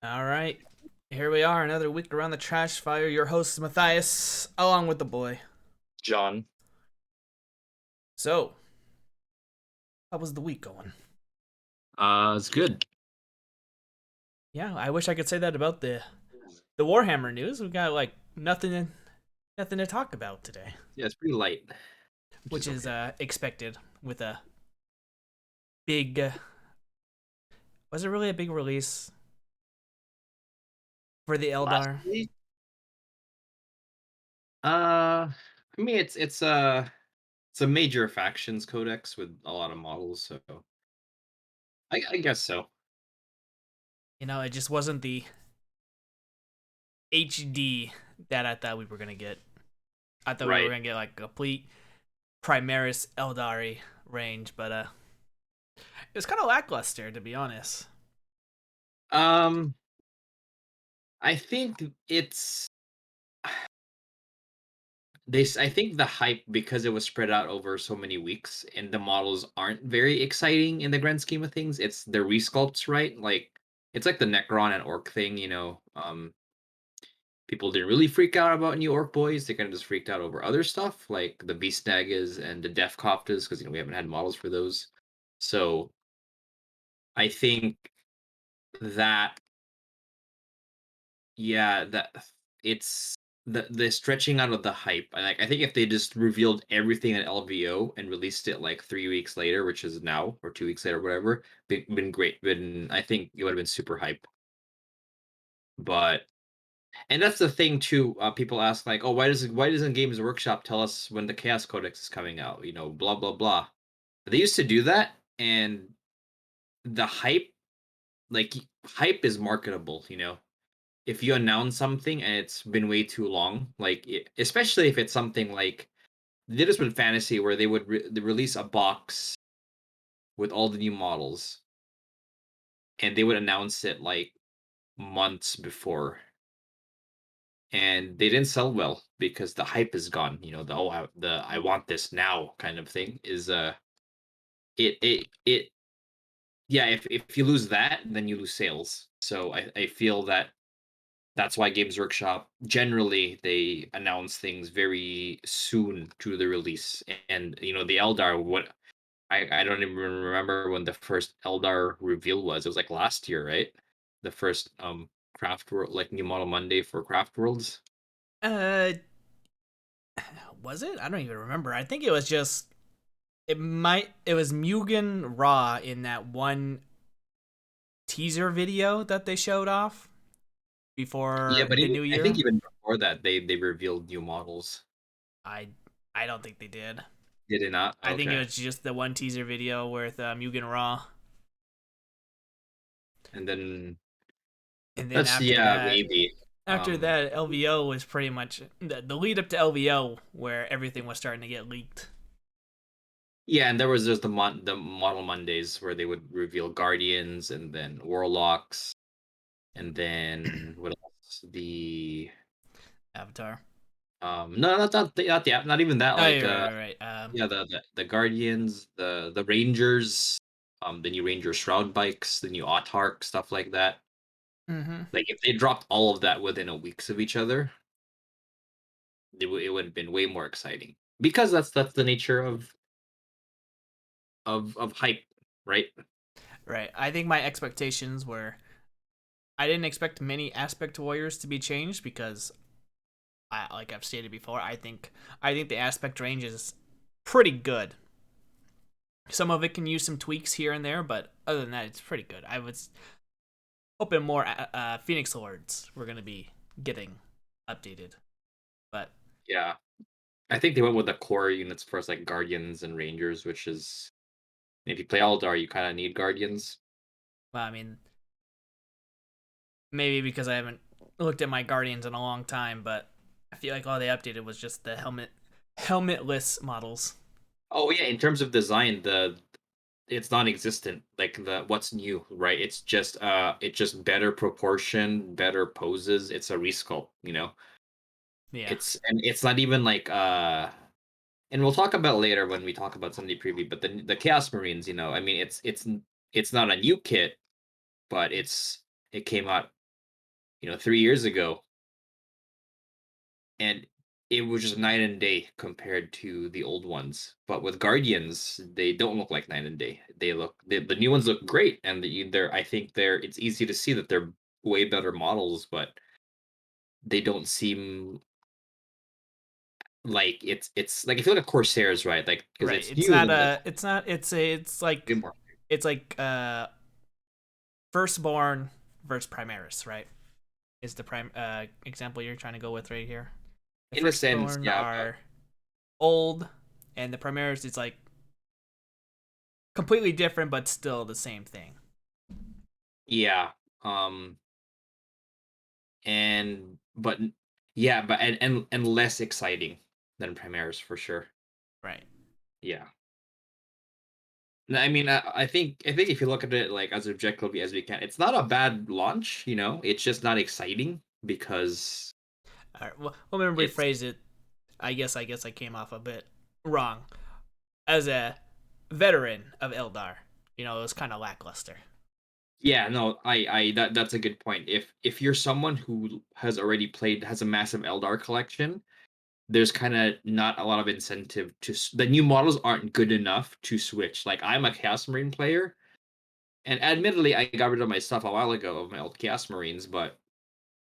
All right. Here we are, another week around the trash fire. Your host is Matthias, along with the boy. John. So, how was the week going? It's good. Yeah, I wish I could say that about the Warhammer news. We've got like nothing to talk about today, Yeah, it's pretty light, which which is is okay. expected with a big. Was it really a big release for the Last Eldar? week, I mean it's a major factions codex with a lot of models, so I guess so. It just wasn't the HD that I thought we were gonna get. I thought we were Right. gonna get like a complete Primaris Eldari range, but it was kind of lackluster, to be honest. Um, I think it's I think the hype because it was spread out over so many weeks and the models aren't very exciting in the grand scheme of things. It's the resculpts, right? Like it's like the Necron and Orc thing. People didn't really freak out about new Orc boys. They kind of just freaked out over other stuff like the Beast Nagas and the Def Coptas because we haven't had models for those. So I think that that it's the stretching out of the hype. I think if they just revealed everything at LVO and released it like 3 weeks later, which is now, or 2 weeks later, whatever, been great. Been I think it would have been super hype. But And that's the thing too. People ask like, "Oh, why doesn't Games Workshop tell us when the Chaos Codex is coming out?" Blah blah blah. They used to do that, and the hype, like hype, is marketable. If you announce something and it's been way too long, especially if it's something like they did this with fantasy, where they release a box with all the new models, and they would announce it like months before, and they didn't sell well because the hype is gone. The I want this now kind of thing is it yeah, if you lose that, then you lose sales. So I feel that that's why Games Workshop generally they announce things very soon to the release. And the Eldar, what I don't even remember when the first Eldar reveal was. It was like last year, right? The first Craft World, like New Model Monday for Craft Worlds. Uh, was it? I don't even remember. I think it was just it was Mugen Raw in that one teaser video that they showed off Yeah, before but the even new I think year. even before that, they revealed new models. I I don't think they did. Did it not? I think it Okay. was just the one teaser video with Mugen Raw, And then and then that's yeah, maybe. after Um, that, LVO was pretty much the lead up to LVO where everything was starting to get leaked. yeah, and there was just the model Mondays where they would reveal Guardians and then Warlocks and then what else? The Avatar. no, not even that. Oh, Like you're right. yeah, the Guardians, the Rangers, the new Ranger Shroud bikes, the new Autark, stuff like that. Mm-hmm. Like if they dropped all of that within a weeks of each other, it would have been way more exciting because that's the nature of hype, right? Right. I think my expectations were I didn't expect many aspect warriors to be changed because like I've stated before, I think the aspect range is pretty good. Some of it can use some tweaks here and there, but other than that, it's pretty good. I was hoping more Phoenix Lords were gonna be getting updated, but Yeah, I think they went with the core units first, like Guardians and Rangers, which is if you play Eldar, you kind of need Guardians. well, I mean, maybe because I haven't looked at my Guardians in a long time, but I feel like all they updated was just the helmetless models. Oh yeah, in terms of design, the it's non-existent. Like the what's new, right? It's just better proportion, better poses. It's a resculpt. Yeah. It's not even like and we'll talk about later when we talk about Sunday preview, but the Chaos Marines, I mean it's not a new kit, but it came out 3 years ago, and it was just night and day compared to the old ones. But with Guardians, they don't look like night and day. The new ones look great, and they're I think it's easy to see that they're way better models, but they don't seem like it's like if you look at Corsairs, right? Like because Right. it's It's new, not then a. It's not. It's way like. more. It's like firstborn versus Primaris, right? Is the prime example you're trying to go with right here? The In a sense, firstborn yeah, but are old, and the Primaris is like completely different, but still the same thing. yeah. Um, and but yeah, but and less exciting than Primaris for sure. Right. Yeah. No, I mean, I think if you look at it like as objectively as we can, it's not a bad launch. It's just not exciting because All right. Well, let me it's rephrase it. I guess I came off a bit wrong. As a veteran of Eldar, it was kind of lackluster. yeah, no, that's a good point. If you're someone who has a massive Eldar collection, there's kind of not a lot of incentive the new models aren't good enough to switch. Like I'm a Chaos Marine player, and admittedly, I got rid of my stuff a while ago of my old Chaos Marines, but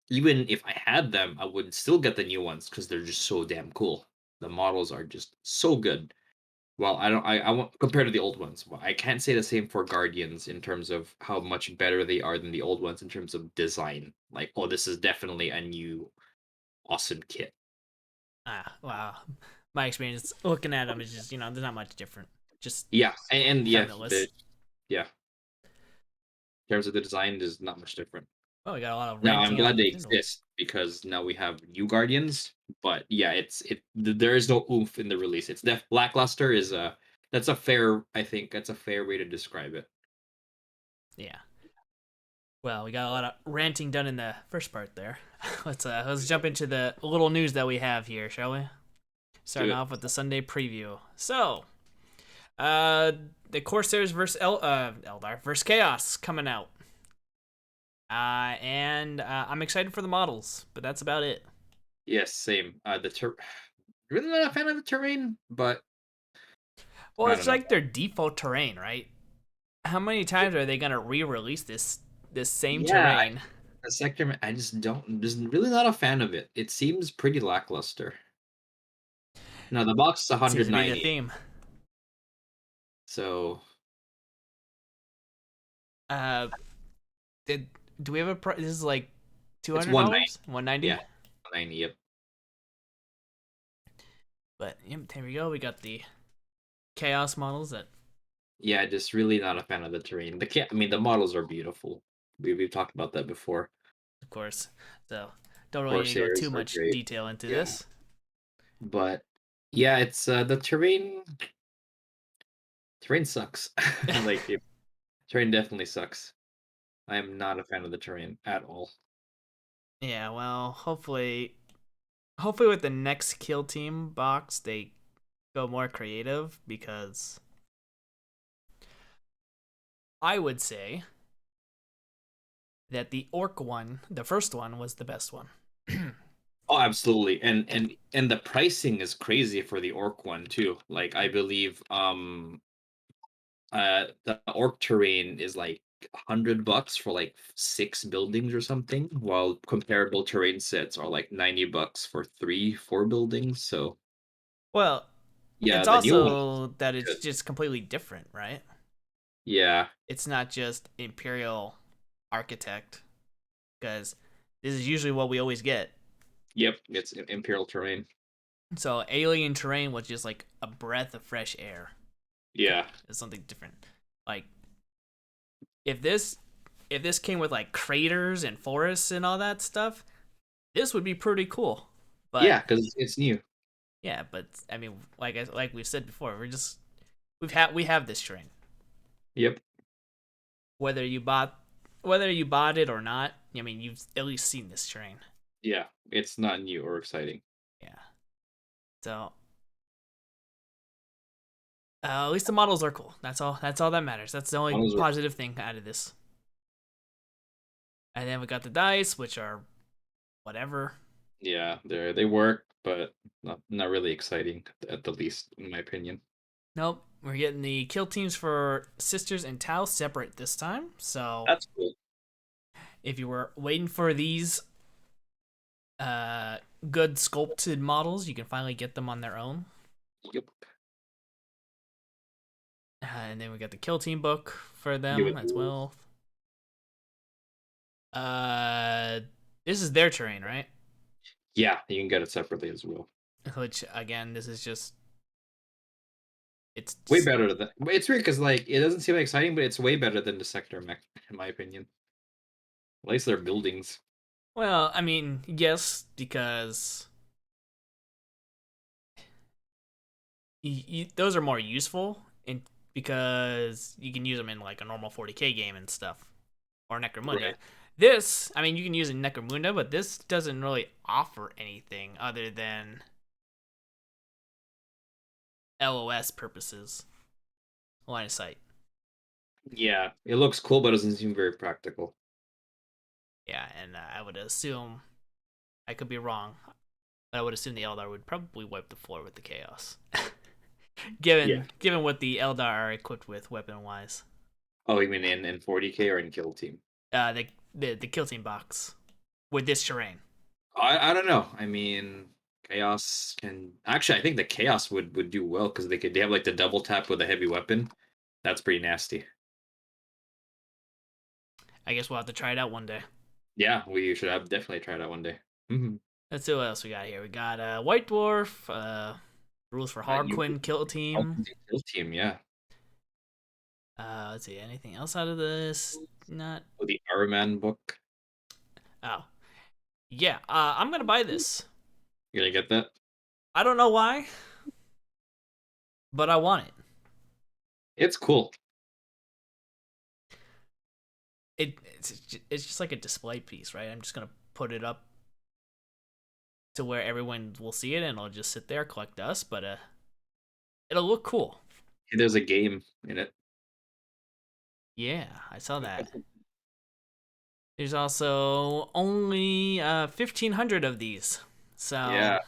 even if I had them, I would still get the new ones because they're just so damn cool. The models are just so good. Well, I don't. I won't compare to the old ones. Well, I can't say the same for Guardians in terms of how much better they are than the old ones in terms of design. Like, oh, this is definitely a new awesome kit. Ah, wow. My experience looking at them is just there's not much different. Just Yeah, and yeah, feminist. yeah. In terms of the design, there's not much different. Oh, we got a lot of Now I'm ranting out glad in the they Kindle. exist because now we have new Guardians. But yeah, there is no oomph in the release. It's lackluster is a that's a fair I think that's a fair way to describe it. Yeah. Well, we got a lot of ranting done in the first part there. Let's jump into the little news that we have here, shall we? Do Starting it. off with the Sunday preview. So, uh, the Corsairs versus Eldar versus Chaos coming out. And I'm excited for the models, but that's about it. Yes, same. Really not a fan of the terrain, but Well, I it's don't know. like their default terrain, right? How many times are they gonna re-release this same Yeah, terrain? the sector. I just don't. Just really not a fan of it. It seems pretty lackluster. Now the box is Seems to be the 190, theme. so Uh, did do we have a price? This is like two it's hundred 190. dollars, 190. Yeah, 190. Yep. But yep, here we go. We got the chaos models that, Yeah, just really not a fan of the terrain. I mean, the models are beautiful. We've talked about that before. of course. So don't really need to go too Corsairs are much great. detail into Yeah, this. but yeah, it's the terrain. Terrain sucks. Terrain definitely sucks. I am not a fan of the terrain at all. Yeah. Well, hopefully with the next kill team box they go more creative because I would say that the orc one, the first one, was the best one. Oh, absolutely. And the pricing is crazy for the orc one too. Like I believe the orc terrain is like $100 for like 6 buildings or something, while comparable terrain sets are like $90 for 3, 4 buildings. So Well, yeah, it's the new one also that is it's good. just completely different, right? Yeah. It's not just Imperial Architect, because this is usually what we always get. Yep. It's imperial terrain. So Alien Terrain was just like a breath of fresh air. Yeah. It's something different. Like if this came with like craters and forests and all that stuff, this would be pretty cool. Yeah, But because it's new. yeah, but I mean, like we've said before, we have this terrain. Yep. Whether you bought it or not, I mean, you've at least seen this terrain. Yeah. It's not new or exciting. Yeah. So at least the models are cool. That's all. That's all that matters. That's the only Models are positive thing out of this. And then we got the dice, which are whatever. Yeah, they work, but not really exciting at the least, in my opinion. Nope. We're getting the kill teams for Sisters and Tau separate this time. So That's cool. if you were waiting for these uh, good sculpted models, you can finally get them on their own. Yep. And then we got the kill team book for Give them it as rules. well. Uh, this is their terrain, right? Yeah, you can get it separately as well. Which again, this is just it's Way just, better than it's weird because like it doesn't seem exciting, but it's way better than the sector mech, in my opinion. At least they're buildings. well, I mean, yes, because those are more useful in because you can use them in like a normal 40k game and stuff or Necromunda. Right. This, I mean, you can use in Necromunda, but this doesn't really offer anything other than LOS purposes, line of sight. Yeah, it looks cool, but doesn't seem very practical. Yeah, and I would assume I could be wrong, but I would assume the Eldar would probably wipe the floor with the Chaos, Yeah. given what the Eldar are equipped with weapon wise. Oh, you mean in 40K or in Kill Team? The kill team box with this terrain. I don't know. I mean, Chaos can actually. I think the Chaos would do well because they have like the double tap with a heavy weapon. That's pretty nasty. I guess we'll have to try it out one day. Yeah, we should have definitely tried that one day. Mm-hmm. Let's see what else we got here. We got White Dwarf, rules for You Harlequin kill team. Kill Team, yeah. Let's see, anything else out of this? Not. Oh, the Arman book. Oh, yeah. I'm gonna buy this. You gonna get that? I don't know why, but I want it. It's cool. It's just like a display piece, right? I'm just gonna put it up to where everyone will see it, and it'll just sit there, collect dust. But it'll look cool. There's a game in it. Yeah, I saw that. There's also only 1,500 of these, so Yeah,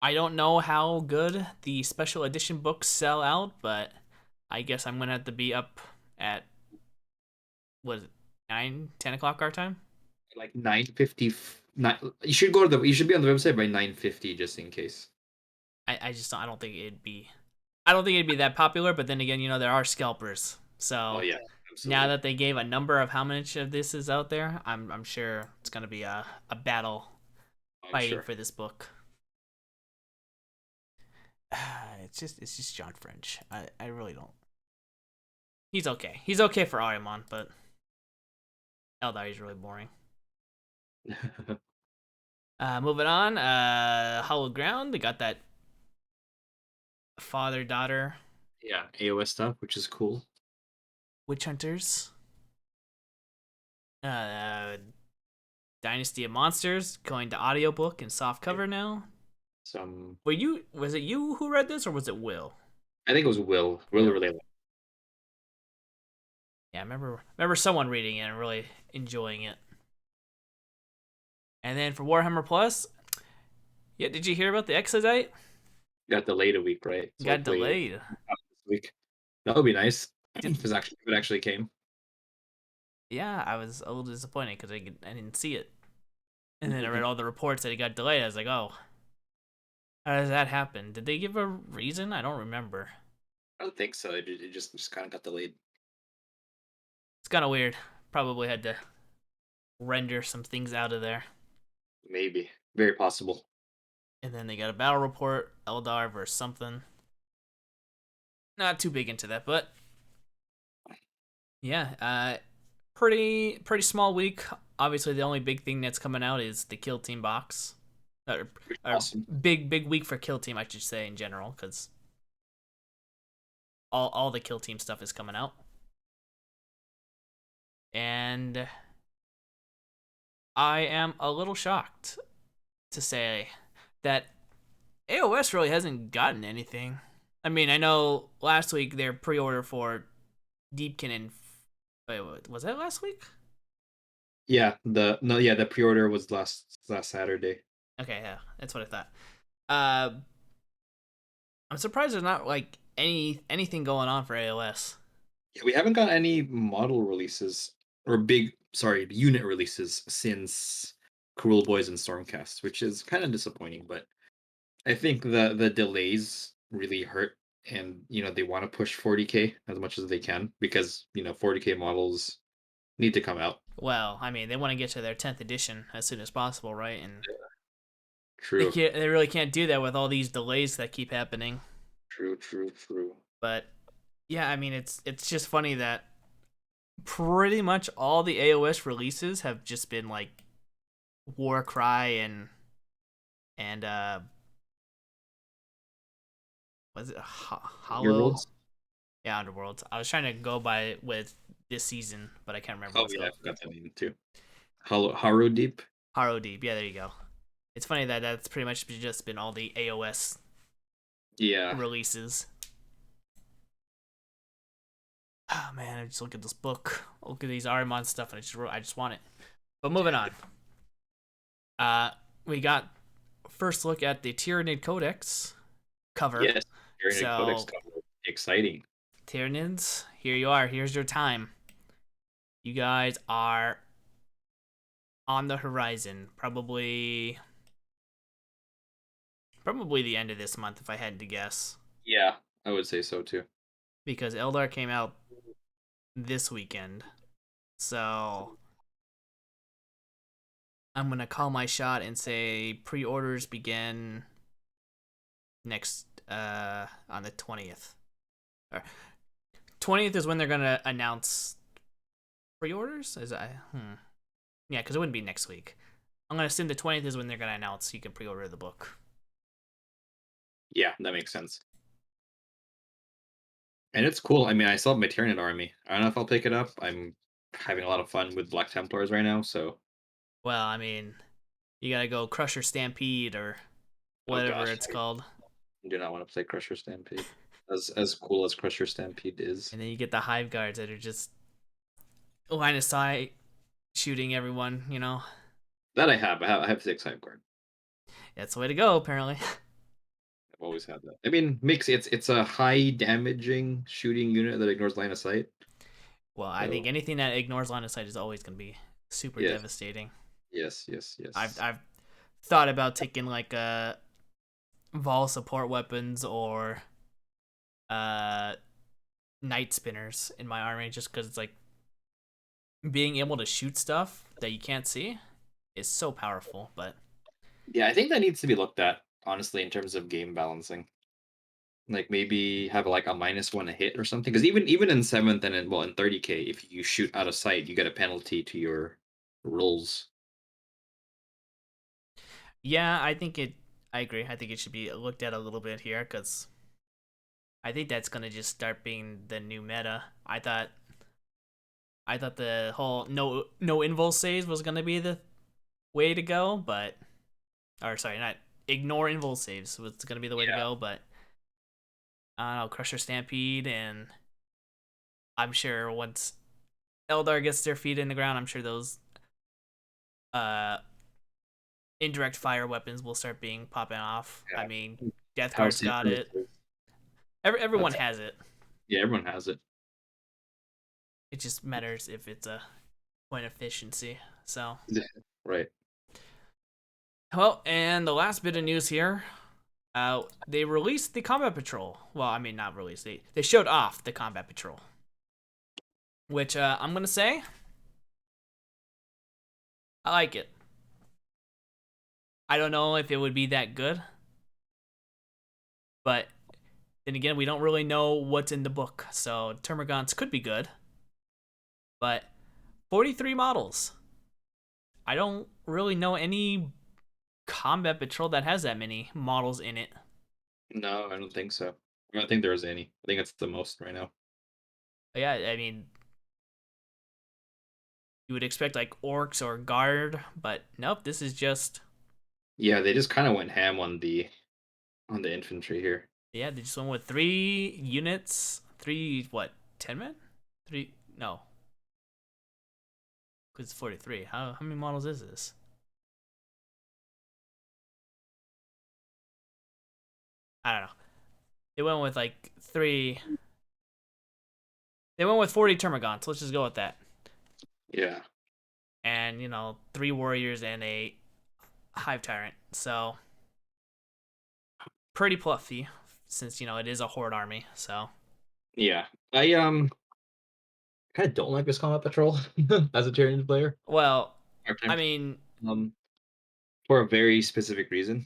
I don't know how good the special edition books sell out, but I guess I'm gonna have to be up at what is it, 9, 10 o'clock our time. like 9:50. You should go to the. You should be on the website by 9:50 just in case. I just don't, I don't think it'd be that popular. But then again, there are scalpers, Oh so yeah, now absolutely. that they gave a number of how much of this is out there, I'm sure it's gonna be a battle I'm fighting sure. for this book. It's just John French. I really don't. He's okay. He's okay for Ariamon, but Eldar is really boring. Moving on. Hollow Ground. They got that father daughter Yeah, AOS stuff, which is cool. witch hunters. Uh, Dynasty of Monsters going to audiobook and soft cover now. Some, Was it you who read this or was it Will? I think it was Will. Will Will. really. Yeah, I remember someone reading it and really enjoying it. And then for Warhammer Plus, yeah, did you hear about the Exodite? Got delayed a week, right? So Got hopefully delayed. this week. That would be nice Did if it actually came. Yeah, I was a little disappointed because I didn't see it. And then I read all the reports that it got delayed. I was like, oh, how does that happen? Did they give a reason? I don't remember. I don't think so. It just kind of got delayed. It's kind of weird. Probably had to render some things out of there. Maybe. Very possible. And then they got a battle report, Eldar versus something. Not too big into that, but yeah, pretty small week. Obviously, the only big thing that's coming out is the Kill Team box. Or Awesome. big week for Kill Team, I should say in general, because all the Kill Team stuff is coming out. And I am a little shocked to say that AOS really hasn't gotten anything. I mean, I know last week their pre-order for Deepkin and Wait, was that last week? Yeah, the pre-order was last Saturday. Okay, yeah, that's what I thought. Uh, I'm surprised there's not like anything going on for AOS. Yeah, we haven't got any model releases or big, sorry, unit releases since Cruel Boys and Stormcast, which is kind of disappointing. But I think the delays really hurt, and they want to push 40K as much as they can because 40K models need to come out. Well, I mean, they want to get to their 10th edition as soon as possible, right? And True, they really can't do that with all these delays that keep happening. true, true, true. But yeah, I mean, it's just funny that pretty much all the AOS releases have just been like Warcry and was it Hollow? Underworlds. Yeah, Underworld. I was trying to go by it with this season, but I can't remember Oh what's yeah, I called. forgot that name too. Harrow Deep. Harrow Deep. Yeah, there you go. It's funny that that's pretty much just been all the AOS Yeah, releases. Oh man, I just look at this book, look at these Arimon stuff, and I just want it. But moving on. Uh, we got first look at the Tyranid Codex cover. yes. Tyranid Codex So cover. Exciting. Tyranids, here you are. Here's your time. You guys are on the horizon. Probably the end of this month, if I had to guess, Yeah, I would say so too. because Eldar came out this weekend. So I'm gonna call my shot and say pre-orders begin next on the 20th. 20th is when they're gonna announce pre-orders. Is that Yeah, because it wouldn't be next week. I'm gonna assume the 20th is when they're gonna announce you can pre-order the book. Yeah, that makes sense. And it's cool. I mean, I still have my Tyranid army. I don't know if I'll pick it up. I'm having a lot of fun with Black Templars right now, so Well, I mean, you gotta go Crusher Stampede or oh whatever gosh, it's called, I do not want to play Crusher Stampede. As cool as Crusher Stampede is. and then you get the Hive Guards that are just line of sight shooting everyone. That I have 6 Hive Guard. That's the way to go, apparently. I've always had that. I mean, mix it's a high damaging shooting unit that ignores line of sight. Well, I think So anything that ignores line of sight is always gonna be super yes, devastating. yes, yes, I've yes. I've thought about taking like Vol support weapons or uh night spinners in my army just because it's like being able to shoot stuff that you can't see is so powerful. But Yeah, I think that needs to be looked at, honestly, in terms of game balancing. Like maybe have like a -1 a hit or something. Because even in seventh and in 30K, if you shoot out of sight, you get a penalty to your rolls. yeah, I agree. I think it should be looked at a little bit here because I think that's gonna just start being the new meta. I thought the whole no invul saves was gonna be the way to go, but or sorry, not ignore invul saves was gonna be the way to Yeah, go, but I don't know, Crusher Stampede, and I'm sure once Eldar gets their feet in the ground, I'm sure those uh indirect fire weapons will start being popping off. I mean, yeah. Death Power Guard's got Saber. it. Everyone That's has it. yeah, everyone has it. It just matters if it's a point efficiency. So, Yeah, right. well, and the last bit of news here, they released the Combat Patrol. Well, I mean, not released. They showed off the Combat Patrol, which I'm gonna say I like it. I don't know if it would be that good, but then again, we don't really know what's in the book. So Termagants could be good, but 43 models. I don't really know any Combat Patrol that has that many models in it. No, I don't think so. I don't think there's any. I think it's the most right now. Yeah, I mean, you would expect like orcs or guard, but nope, this is just Yeah, they just kind of went ham on the infantry here. yeah, they just went with 3 units, 3 what, 10 men? 3 no. Because it's 43. How many models is this? I don't know. They went with like three. They went with 40 Termagants. Let's just go with that. Yeah. And three warriors and a hive tyrant. So pretty fluffy, since it is a horde army. So Yeah. I kind of don't like this combat patrol as a Tyrion player. well, Hard I time. mean, Um, for a very specific reason.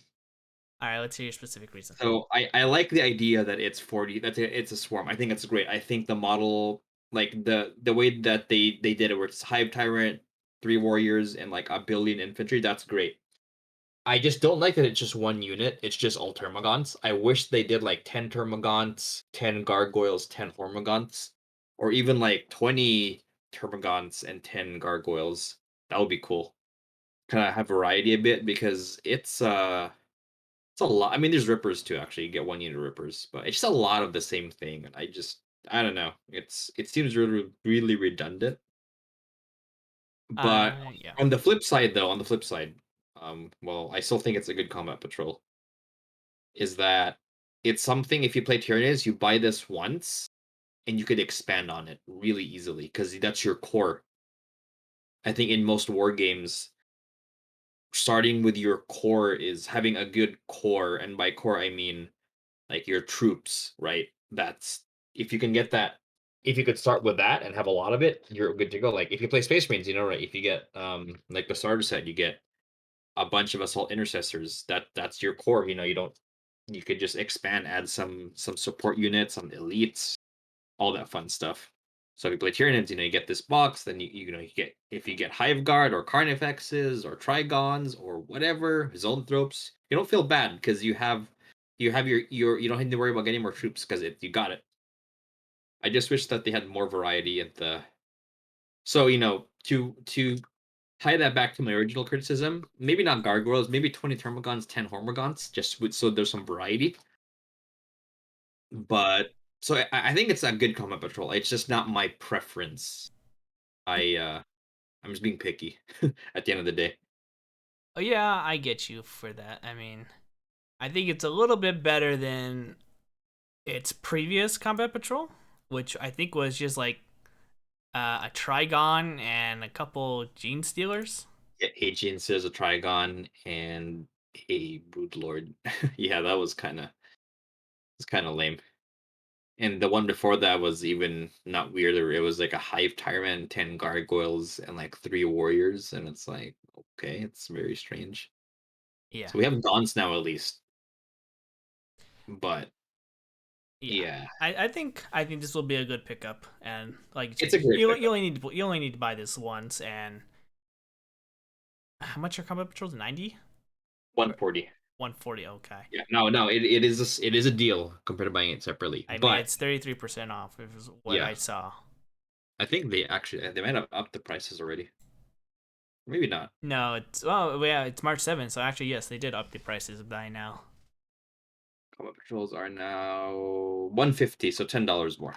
all right. Let's hear your specific reason. So I like the idea that it's 40. It's a swarm. I think it's great. I think the model, like the way that they did it, where it's hive tyrant, three warriors, and like a billion infantry. That's great. I just don't like that it's just one unit. It's just all Termagants. I wish they did like 10 Termagants, 10 Gargoyles, 10 Hormagants, or even like 20 Termagants and 10 Gargoyles. That would be cool. Kind of have variety a bit because it's a lot. I mean, there's Rippers too, actually. You get one unit of Rippers, but it's just a lot of the same thing. And I don't know. It seems really, really redundant. But Yeah. on the flip side, though, on the flip side, well, I still think it's a good combat patrol. Is that it's something if you play Tyranids, you buy this once and you could expand on it really easily because that's your core. I think in most war games, starting with your core is having a good core, and by core I mean like your troops, right? That's if you can get that, if you could start with that and have a lot of it, you're good to go. Like if you play Space Marines, right? If you get like the starter set, you get a bunch of assault intercessors. That's your core. You don't you could just expand, add some support units, some elites, all that fun stuff. So if you play Tyranids, you get this box, then you get if you get Hive Guard or Carnifexes or Trigons or whatever, Zoanthropes, you don't feel bad because you have your you don't have to worry about getting more troops because you got it. I just wish that they had more variety at the so to tie that back to my original criticism, maybe not gargoyles, maybe 20 termagants, 10 hormagants, so there's some variety. But so I think it's a good combat patrol. It's just not my preference. I'm just being picky at the end of the day. Oh yeah, I get you for that. I mean, I think it's a little bit better than its previous combat patrol, which I think was just like a Trigon and a couple Gene Stealers. Yeah, Aegean says a Trigon and a Broodlord. Yeah, that was kind of lame. And the one before that was even not weirder. It was like a Hive Tyrant, 10 Gargoyles, and like three Warriors. And it's like, okay, it's very strange. Yeah, So we have Gaunts now at least. But yeah. yeah, I think this will be a good pickup, and like you it's said, a great you pickup. only need to buy this once. And how much are combat patrols? 90 or 140. 140? Okay. Yeah, no, it is a deal compared to buying it separately. I mean, But it's 33% off. Is what yeah, I saw. I think they might have upped the prices already. Maybe not. No, yeah, it's March 7th, so actually yes, they did up the prices by now. Combat patrols are now 150, so $10 more.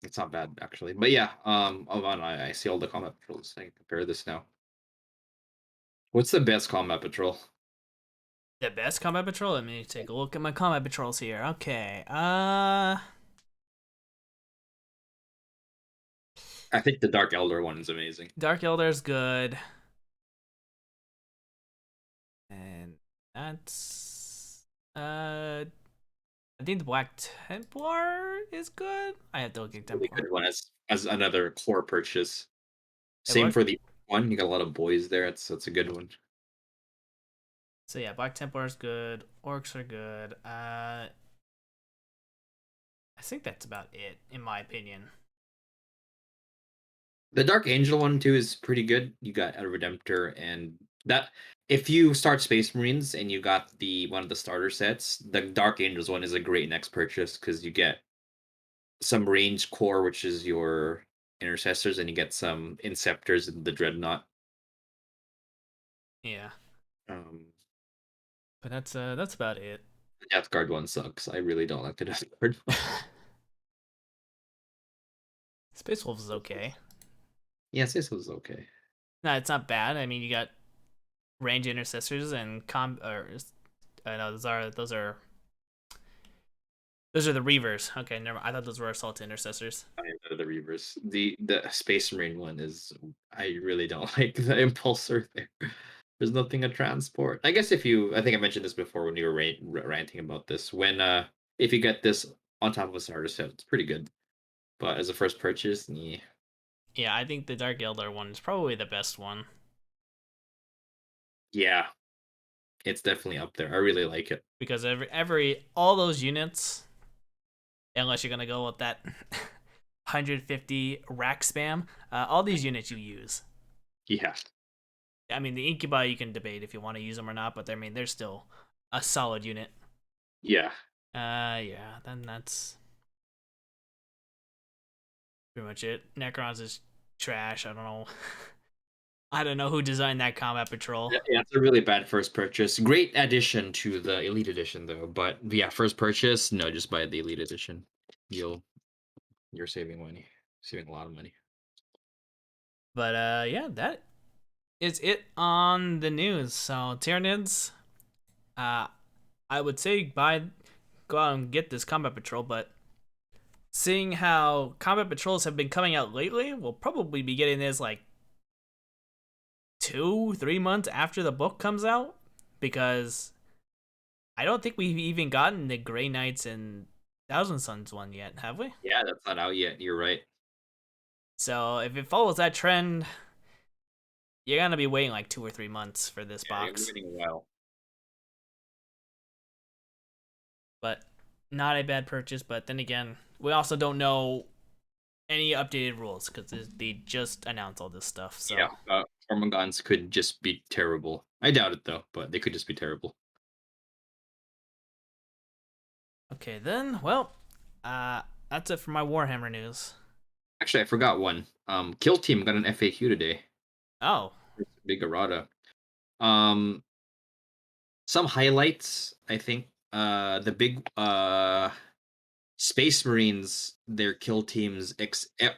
It's not bad actually. But yeah, hold on, I see all the combat patrols. I can compare this now. What's the best combat patrol? The best combat patrol? Let me take a look at my combat patrols here. Okay. I think the Dark Elder one is amazing. Dark Elder's good. And that's I think the Black Templar is good. I have to look at Really Templar. good one as another core purchase. It Same worked. for the one. You got a lot of boys there. That's a good one. So yeah, Black Templar is good. Orcs are good. I think that's about it in my opinion. The Dark Angel one too is pretty good. You got a Redemptor and that if you start Space Marines and you got the one of the starter sets, the Dark Angels one is a great next purchase because you get some range core, which is your intercessors, and you get some inceptors and the dreadnought. Yeah, Um, but that's about it. the Death Guard one sucks. I really don't like the Death Guard one. Space Wolves is okay. Yeah, Cecil was okay. No, it's not bad. I mean, you got range intercessors and or I know those are the Reavers. Okay, never. I thought those were assault intercessors. I know the Reavers. The Space Marine one is I really don't like the impulsor there. There's nothing to transport. I guess if you I think I mentioned this before when you were ranting about this. When if you get this on top of a starter set, it's pretty good. But as a first purchase, yeah. Yeah, I think the Dark Eldar one is probably the best one Yeah, it's definitely up there. I really like it. because every all those units, unless you're gonna go with that 150 rack spam, all these units you use. Yeah. I mean, the Incubi you can debate if you want to use them or not, but I mean they're still a solid unit. Yeah. Yeah, then that's pretty much it. Necrons is trash. I don't know. I don't know who designed that combat patrol. Yeah, it's a really bad first purchase. Great addition to the Elite Edition though, but yeah, first purchase, no, just buy the Elite Edition. You'll you're saving money. Saving a lot of money. But yeah, that is it on the news. So Tyranids, uh, I would say go out and get this combat patrol, but seeing how combat patrols have been coming out lately, we'll probably be getting this like 2, 3 months after the book comes out because I don't think we've even gotten the Grey Knights and Thousand Suns one yet, have we? Yeah, that's not out yet. You're right. So if it follows that trend, you're gonna be waiting like 2 or 3 months for this Yeah, you're box. waiting a while. But not a bad purchase. But then again, we also don't know any updated rules because they just announced all this stuff. Yeah, So Hormagaunts could just be terrible. I doubt it though, but they could just be terrible. okay, then uh, that's it for my Warhammer news. Actually, I forgot one. Kill Team got an FAQ today. Oh, Big errata. Um, some highlights. I think. The big Space Marines, their kill teams,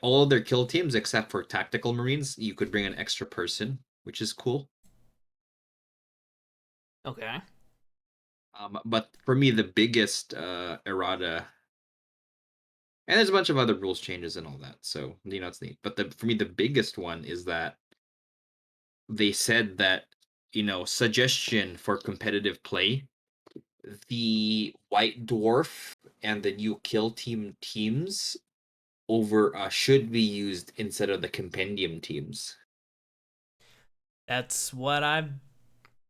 all their kill teams except for tactical Marines, you could bring an extra person, which is cool. okay. But for me, the biggest errata, and there's a bunch of other rules changes and all that, so it's neat. But for me, the biggest one is that they said that suggestion for competitive play, the White Dwarf and the new Kill Team teams over should be used instead of the Compendium teams. That's what I.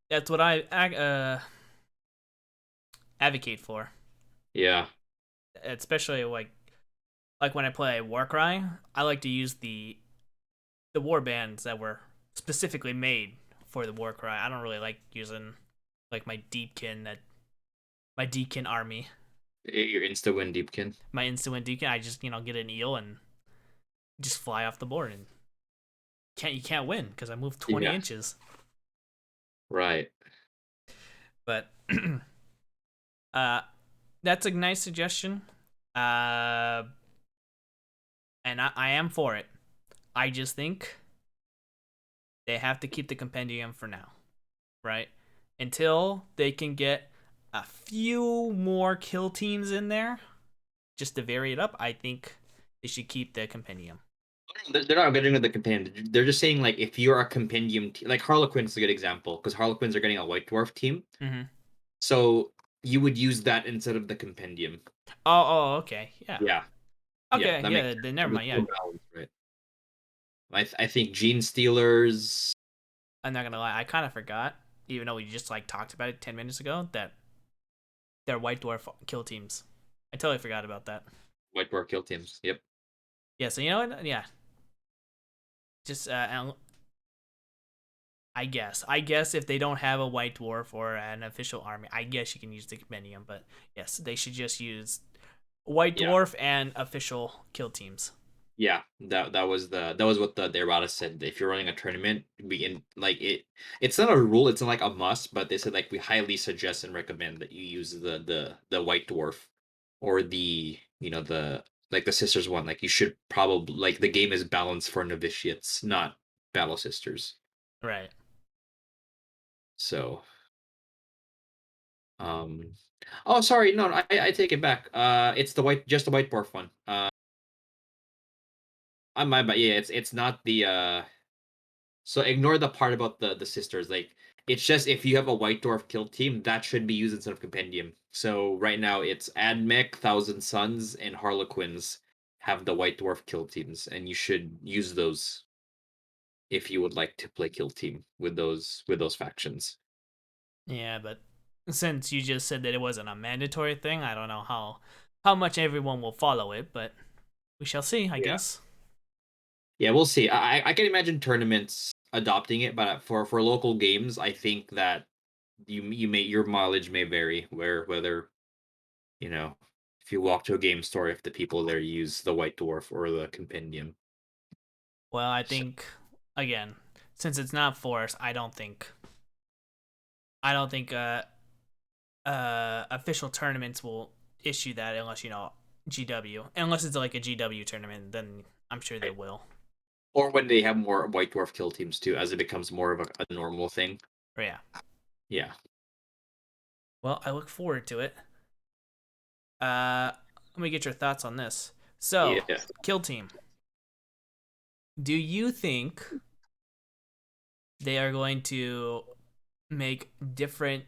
That's what I advocate for, Yeah, especially like when I play Warcry. I like to use the war bands that were specifically made for the Warcry. I don't really like using like my Deepkin army, your insta win Deepkin. my instant win Deepkin. I just get an eel and just fly off the board and you can't win because I moved 20 Yeah, inches. right. But uh, that's a nice suggestion. Uh, and I am for it. I just think they have to keep the compendium for now, right? Until they can get a few more kill teams in there, just to vary it up. I think they should keep the compendium. They're not getting rid of the compendium. They're just saying like if you're a compendium team, like Harlequin's a good example because Harlequins are getting a White Dwarf team, Mm-hmm. so you would use that instead of the compendium. Okay, yeah, Yeah, yeah, okay, that makes yeah. sense. Then never There's mind. Yeah, more balance, right? I think Gene Stealers. I'm not gonna lie. I kind of forgot, even though we just like talked about it 10 minutes ago, that they're White Dwarf kill teams. I totally forgot about that. White Dwarf kill teams. Yep. Yeah, so you know what? Yeah, just I guess if they don't have a White Dwarf or an official army, I guess you can use the compendium. But yes, they should just use White Yeah. Dwarf and official kill teams. Yeah. That was what the errata said. If you're running a tournament, it's not a rule, it's not like a must, but they said like we highly suggest and recommend that you use the White Dwarf or the like the sisters one. Like you should probably like the game is balanced for novitiates, not battle sisters. Right. So um oh sorry, no, I take it back. It's the just the white dwarf one. I my but yeah, it's not the so ignore the part about the sisters. Like it's just if you have a white dwarf kill team, that should be used instead of compendium. So right now it's Admech, Thousand Suns, and Harlequins have the white dwarf kill teams, and you should use those if you would like to play kill team with those factions. Yeah, but since you just said that it wasn't a mandatory thing, I don't know how much everyone will follow it, but we shall see, I Yeah. guess. Yeah, we'll see. I can imagine tournaments adopting it, but for local games, I think that you may your mileage may vary whether you know if you walk to a game store if the people there use the white dwarf or the compendium. Well, I So, think again, since it's not forced, I don't think official tournaments will issue that unless GW. Unless it's like a GW tournament, then I'm sure they right. will. Or when they have more white dwarf kill teams too, as it becomes more of a normal thing. But yeah. Yeah. Well, I look forward to it. Let me get your thoughts on this. So, Yeah. kill team. Do you think they are going to make different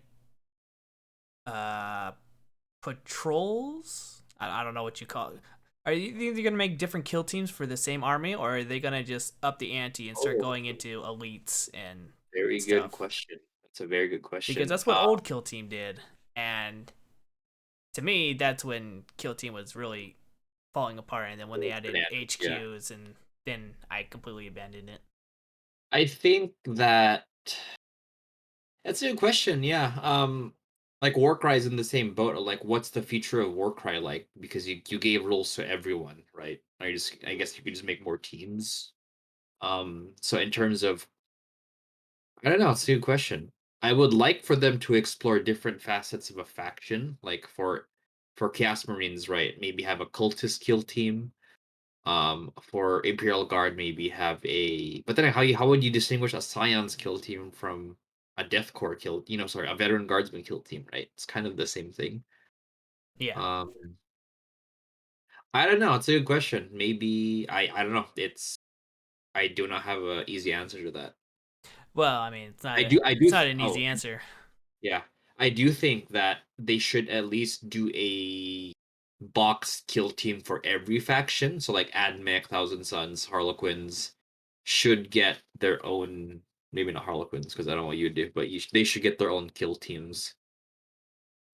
uh patrols? I don't know what you call it. Are you think they're gonna make different kill teams for the same army, or are they gonna just up the ante and start Oh, going into elites and very good stuff? question. That's a very good Because question. that's what old kill team did, and to me, that's when kill team was really falling apart. And then when they added Bananas. Yeah. HQs, and then I completely abandoned it. I think that that's a good question. Yeah. Like Warcry is in the same boat. Like, what's the future of Warcry like? Because you gave rules to everyone, right? I guess you could just make more teams. So in terms of I don't know, it's a good question. I would like for them to explore different facets of a faction, like for Chaos Marines, right? Maybe have a cultist kill team. For Imperial Guard, maybe have a. But then how would you distinguish a Scion's kill team from a Death Corps kill? Sorry, a Veteran Guardsman kill team, right? It's kind of the same thing. Yeah. Um, I don't know. It's a good question. Maybe I don't know. I do not have a easy answer to that. Well, I mean, I it's do. not an Oh, easy answer. yeah. I do think that they should at least do a box kill team for every faction. So like Admech, Thousand Suns, Harlequins should get their own maybe not Harlequins because I don't know what you do, but they should get their own kill teams,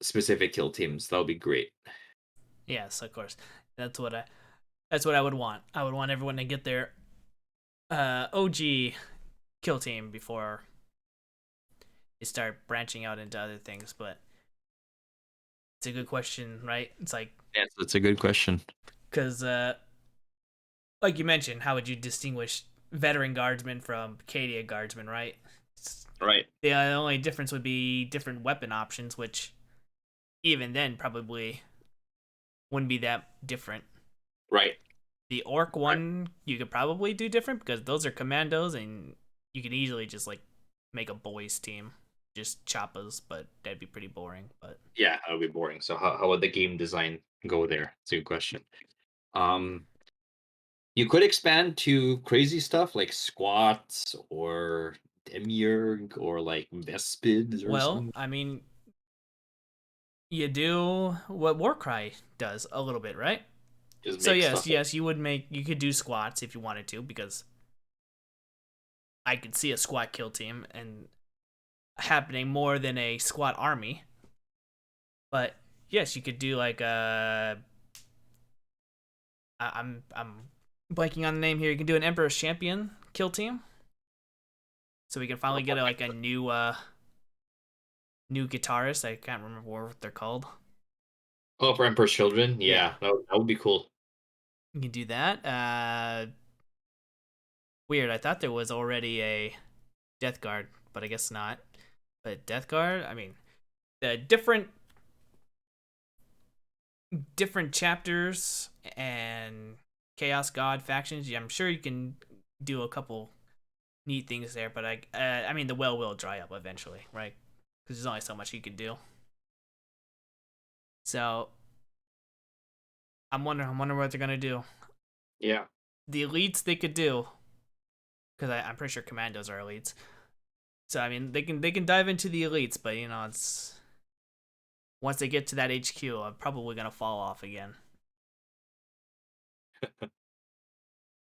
specific kill teams. That would be great. Yes, of course. That's what I. That's what I would want. I would want everyone to get their OG kill team before they start branching out into other things. But it's a good question, right? It's like Yes, that's a good question. because, like you mentioned, how would you distinguish veteran guardsmen from Cadia guardsmen, right? Right. The only difference would be different weapon options, which even then probably wouldn't be that different. Right. The orc Right. one you could probably do different because those are commandos, and you can easily just like make a boys team, just choppas, but that'd be pretty boring. But Yeah, that would be boring. So how would the game design go there? It's a good question. Um, You could expand to crazy stuff like squats or demiurge or like vespids or well, something. I mean, you do what Warcry does a little bit, right? Just So make yes, stuff up. yes, you could do squats if you wanted to because I could see a squat kill team and happening more than a squat army. But yes, you could do like I'm blanking on the name here. You can do an Emperor's Champion kill team, so we can Oh, finally get like a new guitarist. I can't remember what they're called. oh, for Emperor's Children? Yeah, Yeah, that would be cool. you can do that. Weird. I thought there was already a Death Guard, but I guess not. But Death Guard, I mean, the different chapters and Chaos God factions. Yeah, I'm sure you can do a couple neat things there, but I mean, the well will dry up eventually, right? Because there's only so much you can do. So I'm wondering what they're gonna do. Yeah. The elites they could do, because I'm pretty sure commandos are elites. So I mean, they can dive into the elites, but it's once they get to that HQ, I'm probably gonna fall off again.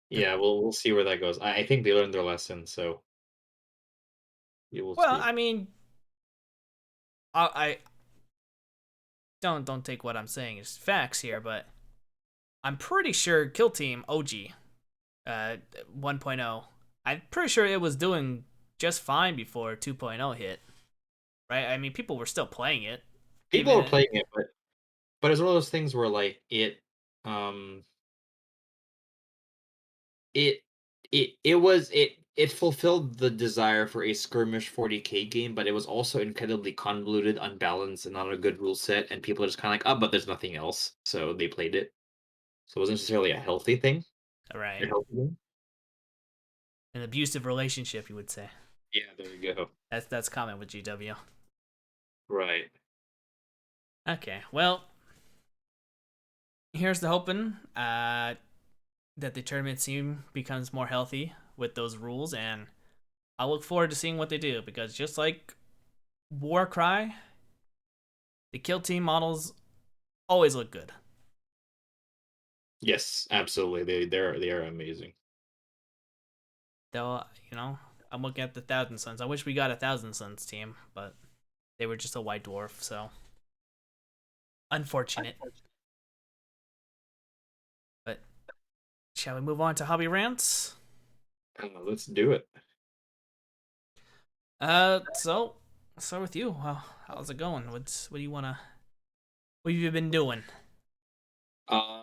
Yeah, we'll see where that goes. I think they learned their lesson, so you will Well, see. I mean, I don't take what I'm saying as facts here, but I'm pretty sure Kill Team OG 1.0. I'm pretty sure it was doing just fine before 2.0 hit, right? I mean, people were still playing it, People are even playing it, but it's one of those things where like um it it fulfilled the desire for a skirmish 40K game, but it was also incredibly convoluted, unbalanced, and not a good rule set, and people are just kind of like, oh, but there's nothing else, so they played it. So it wasn't necessarily a healthy thing. A right, healthy game. an abusive relationship, you would say. Yeah, there you go. That's common with GW. Right. Okay, well, here's the hoping that the tournament scene becomes more healthy with those rules, and I look forward to seeing what they do because just like Warcry, the kill team models always look good. Yes, absolutely. They are amazing. Though, I'm looking at the Thousand Suns. I wish we got a Thousand Suns team, but they were just a white dwarf, so unfortunate. But shall we move on to hobby rants? Let's do it. So I'll start with you. How's it going? What do you wanna? What have you been doing?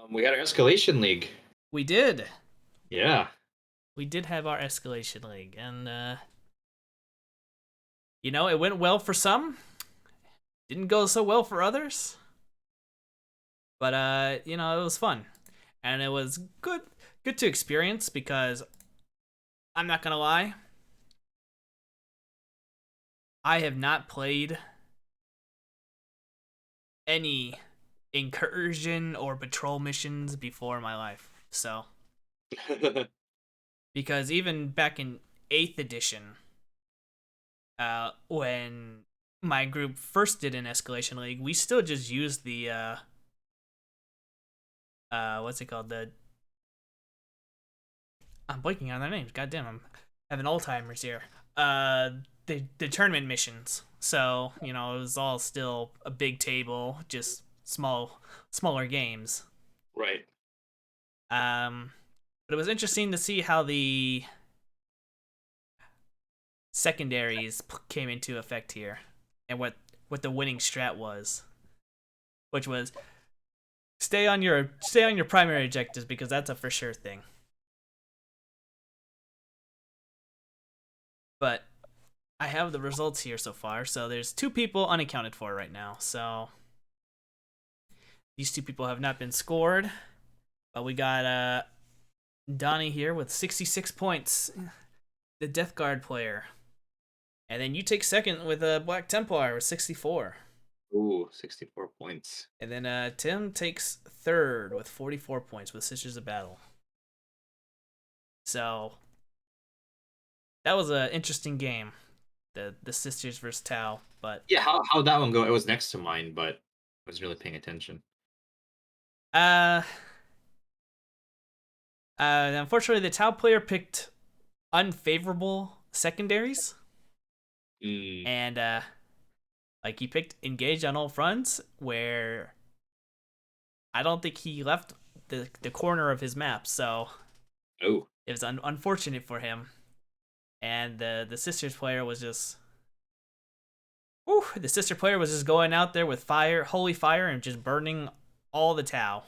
We got our escalation league. We did. Yeah. We did have our escalation league, and it went well for some. Didn't go so well for others. But it was fun, and it was good to experience because I'm not gonna lie, I have not played any incursion or patrol missions before in my life. So because even back in 8th edition, when my group first did an escalation league, we still just used the what's it called, the I'm blanking on their names. Goddamn, I'm having Alzheimer's here. The tournament missions. So it was all still a big table, just smaller games. Right. But it was interesting to see how the secondaries came into effect here, and what the winning strat was, which was stay on your primary objectives because that's a for sure thing. But I have the results here so far. So there's 2 people unaccounted for right now. So these 2 people have not been scored. But we got Donnie here with 66 points, the Death Guard player. And then you take second with Black Templar with 64. Ooh, 64 points. And then Tim takes third with 44 points with Sisters of Battle. So that was an interesting game, the Sisters versus Tau. But Yeah, how'd that one go? It was next to mine, but I wasn't really paying attention. uh, unfortunately, the Tau player picked unfavorable secondaries, Mm. and like he picked engage on all fronts, where I don't think he left the corner of his map, so Oh. it was unfortunate for him. And the sisters player was just, whew, the sister player was just going out there with fire, holy fire, and just burning all the Tau.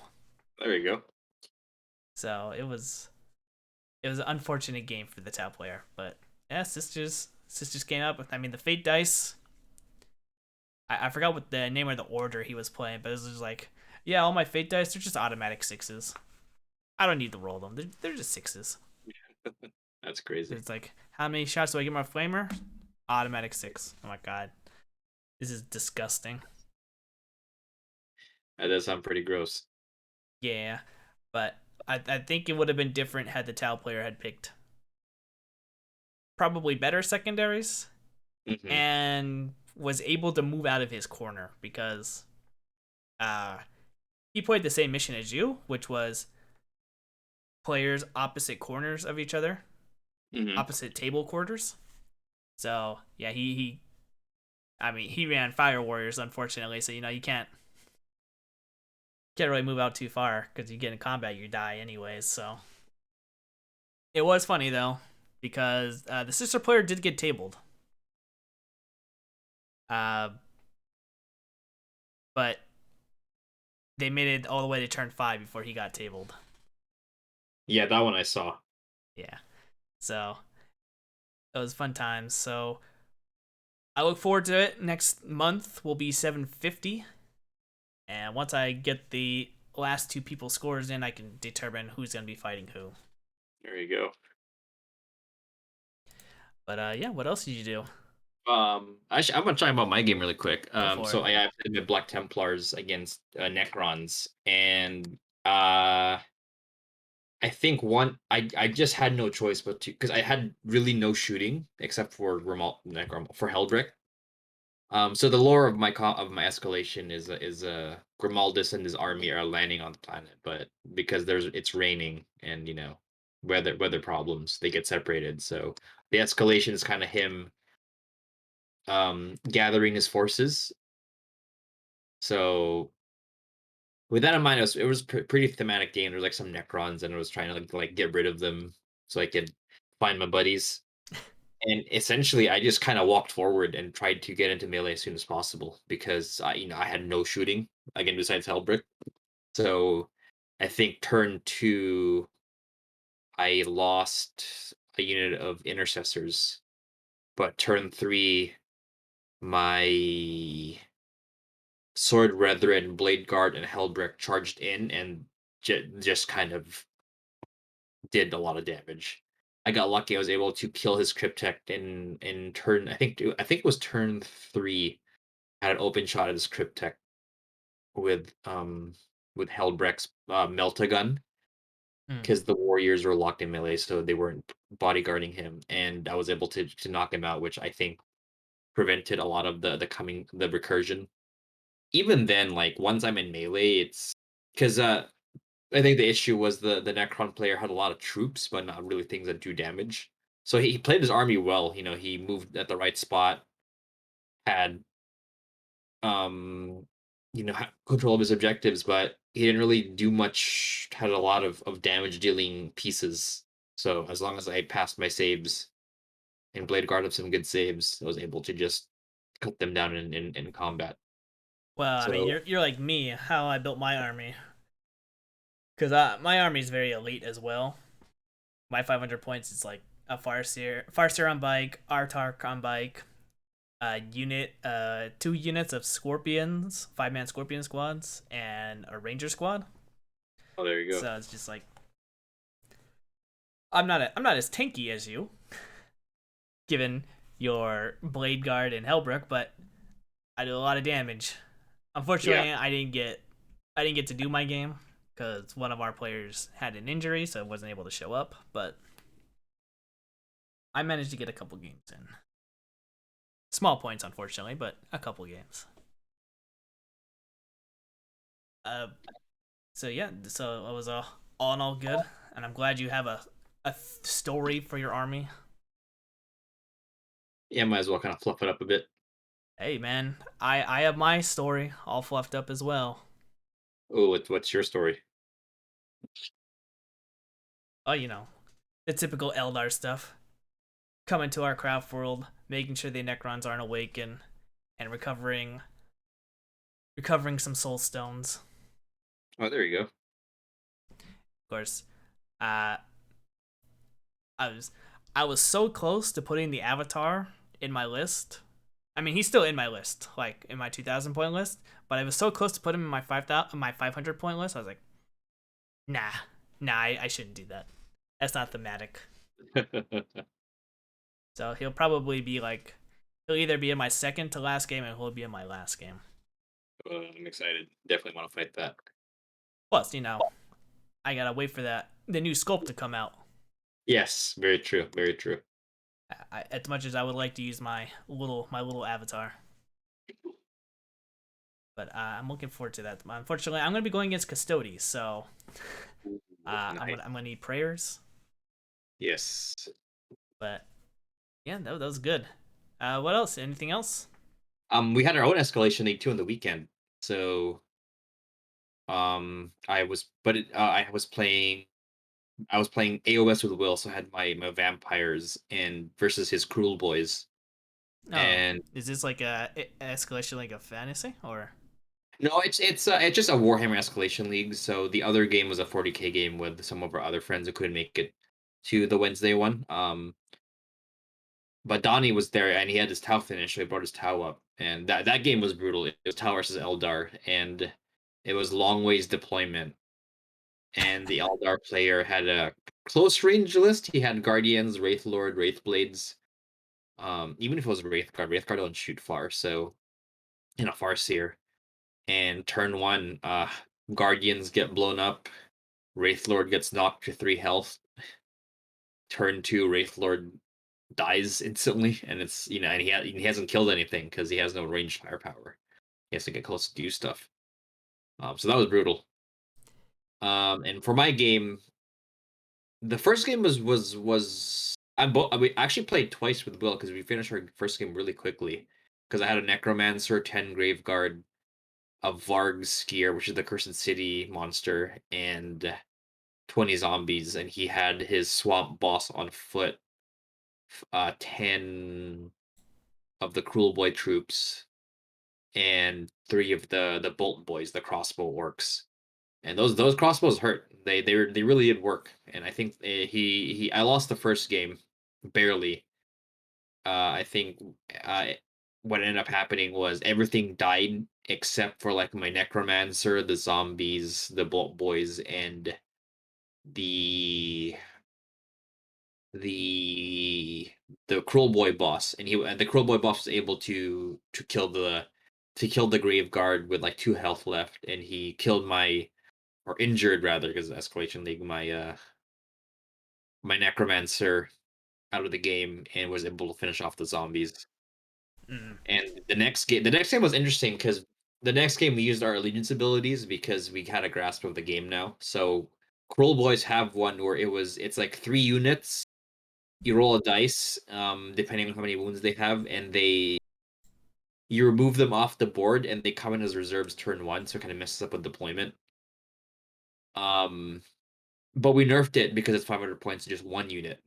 There you go. So it was an unfortunate game for the Tau player, but yeah, sisters came up with. I mean, the Fate dice. I forgot what the name of the order he was playing, but it was just like Yeah, all my fate dice, they're just automatic sixes. I don't need to roll them. They're just sixes. That's crazy. It's like, how many shots do I get my flamer? Automatic six. Oh my god. This is disgusting. That does sound pretty gross. Yeah. But I think it would have been different had the Tau player had picked probably better secondaries Hmm. and was able to move out of his corner because uh he played the same mission as you, which was players opposite corners of each other, Hmm. opposite table quarters. So yeah, he I mean he ran Fire Warriors unfortunately, so you can't really move out too far because you get in combat you die anyways. So it was funny though because the sister player did get tabled, uh, but they made it all the way to turn 5 before he got tabled. Yeah, that one I saw. Yeah, so it was fun times. So I look forward to it. Next month will be 750, and once I get the last two people's scores in, I can determine who's gonna be fighting who. There you go. But yeah, what else did you do? Actually, I'm gonna talk about my game really quick. Go for it. So I played the Black Templars against Necrons, and uh, I think I just had no choice but to because I had really no shooting except for for Heldrick. So the lore of of my escalation is Grimaldus and his army are landing on the planet, but because it's raining and weather problems, they get separated. So the escalation is kind of him gathering his forces. So with that in mind, it was pretty thematic game. There's like some Necrons, and I was trying to like get rid of them so I could find my buddies. And essentially, I just kind of walked forward and tried to get into melee as soon as possible because I had no shooting again besides Hellbrick. So I think turn two, I lost a unit of intercessors, but turn three, my Sword Brethren, Blade Guard, and Hellbrick charged in and just kind of did a lot of damage. I got lucky. I was able to kill his Cryptek in turn. I think it was turn three. I had an open shot at his Cryptek with Hellbrick's Melta Hmm. because the warriors were locked in melee, so they weren't bodyguarding him, and I was able to knock him out, which I think prevented a lot of the recursion. Even then, like once I'm in melee, it's because I think the issue was the Necron player had a lot of troops, but not really things that do damage. So he played his army well. He moved at the right spot, had um, control of his objectives, but he didn't really do much. Had a lot of damage dealing pieces. So as long as I passed my saves and Blade Guard up some good saves, I was able to just cut them down in combat. Well, I mean, So you're like me. How I built my army, because my army is very elite as well. My 500 points is like a Farseer on bike, Artark on bike, two units of Scorpions, 5-man Scorpion squads, and a Ranger squad. oh, there you go. So it's just like I'm not as tanky as you, given your Blade Guard and Hellbrook, but I do a lot of damage. Yeah, Unfortunately, I didn't get to do my game because one of our players had an injury, so wasn't able to show up. But I managed to get a couple games in. Small points, unfortunately, but a couple games. Uh, so yeah, so it was all in all good, and I'm glad you have a story for your army. yeah. Might as well kind of fluff it up a bit. Hey man, I have my story all fluffed up as well. Oh, what's your story? Oh, the typical Eldar stuff. Coming to our craft world, making sure the Necrons aren't awakened, and recovering some soul stones. Oh, there you go. Of course, uh, I was I was so close to putting the Avatar in my list, I mean, he's still in my list, like in my 2,000 point list. But I was so close to put him in my 5,000, my 500 point list. I was like, nah, nah, I shouldn't do that. That's not thematic. So he'll probably be like, he'll either be in my second to last game, and he'll be in my last game. I'm excited. Definitely want to fight that. Plus, I gotta wait for the new sculpt to come out. Yes, very true. Very true. As much as I would like to use my little avatar, but I'm looking forward to that. Unfortunately, I'm gonna be going against Custodes, so Ooh, I'm nice. gonna need prayers. Yes. But yeah, that was good. What else? Anything else? We had our own escalation league too on the weekend. So I was playing AOS with Will, so I had my vampires and versus his cruel boys. Oh, And is this like a escalation like a fantasy or? no, it's just a Warhammer escalation league. So the other game was a 40K game with some of our other friends who couldn't make it to the Wednesday one. But Donnie was there and he had his Tau finish, so he brought his Tau up. And that game was brutal. It was Tau versus Eldar, and it was long ways deployment. And the Eldar player had a close range list. He had Guardians, Wraith Lord, Wraith Blades. Even if it was Wraith Guard don't shoot far, so a Farseer. And turn one, Guardians get blown up, Wraith Lord gets knocked to 3 health. Turn two, Wraith Lord dies instantly, and and he hasn't killed anything because he has no ranged firepower. He has to get close to do stuff. So that was brutal. And for my game, the first game was we actually played twice with Will because we finished our first game really quickly. Because I had a Necromancer, 10 Graveguard, a Varg Skier, which is the Cursed City monster, and 20 zombies, and he had his swamp boss on foot, 10 of the Cruel Boy troops, and 3 of the Bolt Boys, the crossbow orcs. And those crossbows hurt. They really did work. And I think he I lost the first game barely. I think uh, what ended up happening was everything died except for like my necromancer, the zombies, the bolt boys, and the the the cruel boy boss. And the cruel boy boss was able to kill the grave guard with like 2 health left, and he killed my or injured rather because escalation league my necromancer out of the game and was able to finish off the zombies. Mm. And the next game was interesting because the next game we used our allegiance abilities because we had a grasp of the game now. So Cruel Boys have one where it's like 3 units. You roll a dice, depending on how many wounds they have, and you remove them off the board and they come in as reserves turn one, so it kind of messes up with deployment. Um, but we nerfed it because it's 500 points to just 1 unit.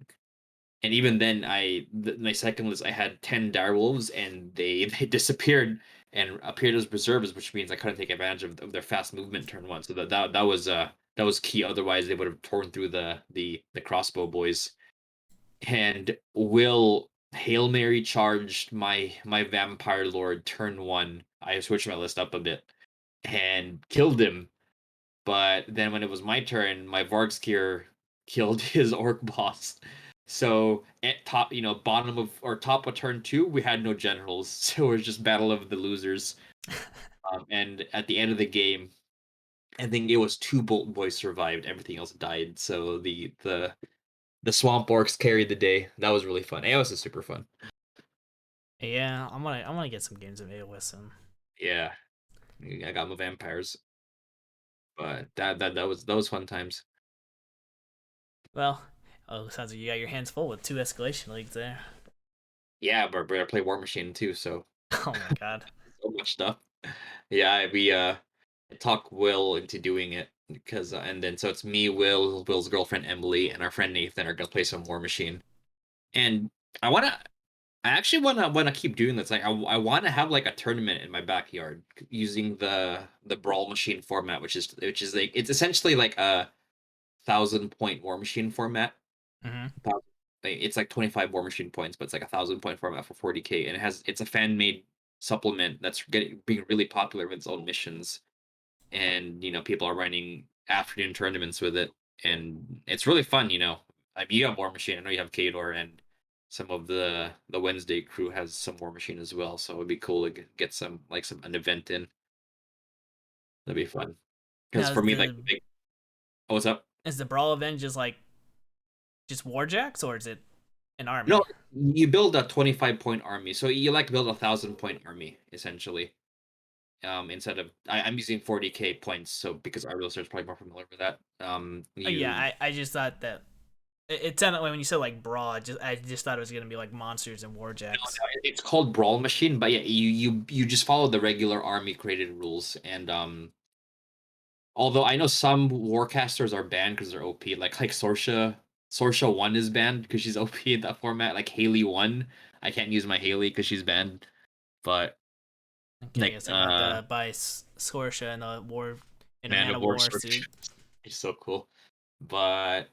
And even then, my second list, I had 10 direwolves, and they disappeared and appeared as reserves, which means I couldn't take advantage of their fast movement turn one. So that was key. Otherwise, they would have torn through the crossbow boys. And Will Hail Mary charged my vampire lord turn one. I switched my list up a bit and killed him. But then when it was my turn, my Vargskier killed his orc boss. So at top, bottom of or top of turn two, we had no generals, so it was just battle of the losers. And at the end of the game, I think it was 2 Bolt Boys survived. Everything else died. So the Swamp Orcs carried the day. That was really fun. AOS is super fun. Yeah, I'm gonna get some games of AOS soon. Yeah, I got my vampires, but that was fun times. Well, oh, sounds like you got your hands full with 2 escalation leagues there. Yeah, but I play War Machine too, so Oh my god. so much stuff. Yeah, we talk Will into doing it because and then so it's me, Will's girlfriend Emily, and our friend Nathan are gonna play some War Machine. And I wanna I actually wanna keep doing this. Like I wanna have like a tournament in my backyard using the Brawl Machine format, which is like it's essentially like a 1,000 point War Machine format. Hmm. like, it's like 25 War Machine points, but it's like 1,000 point format for 40K, and it's a fan made supplement that's being really popular with its own missions, and people are running afternoon tournaments with it, and it's really fun. I mean, you have War Machine. I know you have Kador, and some of the Wednesday crew has some War Machine as well. So it'd be cool to get some an event in. That'd be fun. Because Now for me, like, oh, what's up? is the brawl event just like just warjacks, or is it an No, army? you build a 25 point army. So you like build a 1,000 point army essentially. Instead of I'm using 40K points, so because our realtor is probably more familiar with that. Yeah, You I just thought that it sounded like when you said like brawl, I just thought it was gonna be like monsters and No, warjacks. no, it's called Brawl Machine, but yeah, you just follow the regular army created rules, and although I know some warcasters are banned because they're OP, like Sorsha 1 is banned because she's OP in that format. Like Haley 1, I can't use my Haley because she's banned. But Okay, I like guess I'm gonna have to buy Scorsha in a Man Man of of War War Sorsha suit. is so cool. But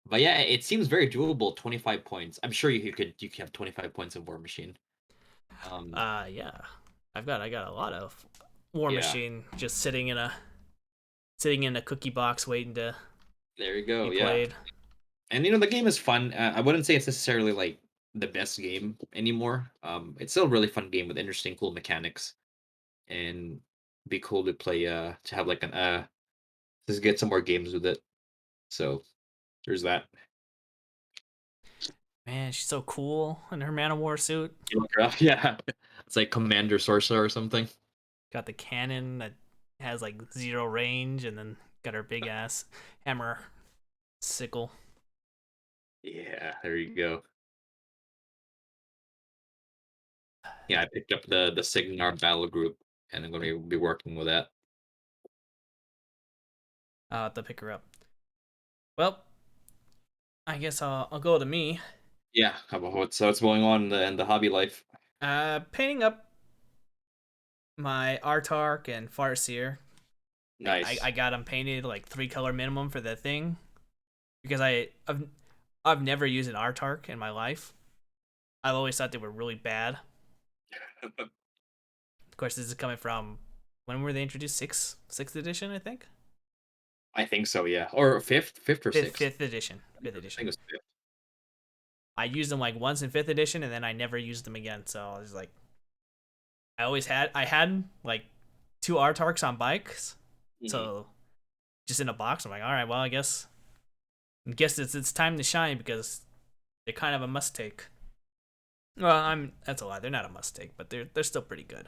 but yeah, it seems very doable. 25 points. I'm sure you could have 25 points of War Machine. Um, Yeah, I got a lot of War yeah, Machine just sitting in a cookie box waiting to there you be go. Yeah. played. And the game is fun. I wouldn't say it's necessarily like the best game anymore. It's still a really fun game with interesting, cool mechanics, and be cool to play. To have like an just get some more games with it. So there's that. Man, she's so cool in her Man of War suit. You look her up, yeah. It's like Commander Sorcerer or something. Got the cannon that has like zero range, and then got her big ass hammer sickle. Yeah, there you go. Yeah, I picked up the Signar battle group, and I'm going to be working with that. I'll have to pick her up. Well, I guess I'll go to me. Yeah, how about what's going on in the hobby life? Painting up my Artark and Farseer. I Nice. got them painted like 3 color minimum for the thing because I've never used an Artark in my life. I've always thought they were really bad. Of course, this is coming from when were they introduced? Sixth edition, I think. I think so, yeah. Or fifth or sixth. Fifth edition. Fifth I think it edition. was fifth. I used them like once in fifth edition, and then I never used them again. So I was like, I had like 2 Artarks on bikes, Mhm. so just in a box. I'm like, all right, well, I guess it's time to shine because they're kind of a must take. Well, that's a lie. They're not a must take, but they're still pretty good,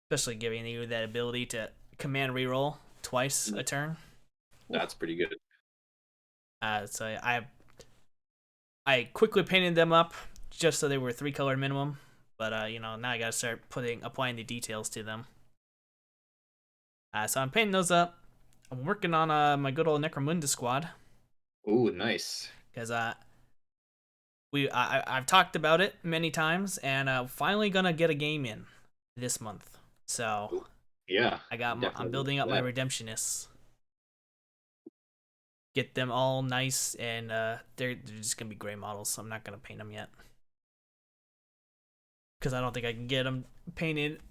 especially giving you that ability to command reroll twice a turn. Ooh. That's pretty good. So I quickly painted them up just so they were 3 color minimum. But now I gotta start applying the details to them. So I'm painting those up. I'm working on my good old Necromunda squad Ooh, nice. because I've talked about it many times, and finally gonna get a game in this month. So Ooh, yeah, I'm definitely building up my that. redemptionists. Get them all nice, and they're just gonna be gray models. So I'm not gonna paint them yet because I don't think I can get them painted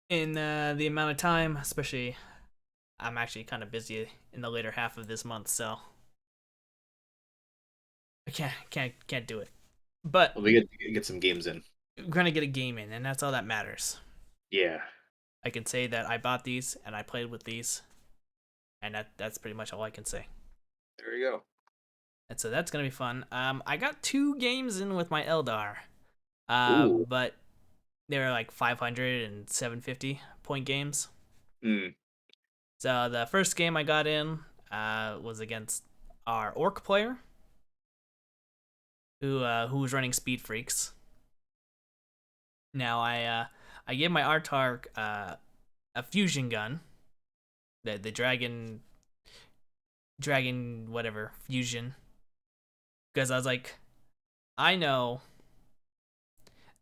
in the amount of time. Especially, I'm actually kind of busy in the later half of this month, so I can't do it. But Well, we get some games in. we're gonna get a game in, and that's all that matters. Yeah. I can say that I bought these and I played with these, and that's pretty much all I can say. There you go. And so that's gonna be fun. I got 2 games in with my Eldar, Ooh. but they were like 500 and 750 point games. Mm. So the first game I got in was against our Orc player, who was running Speed Freaks. Now I gave my Artark a fusion gun, the dragon whatever fusion, because I was like, I know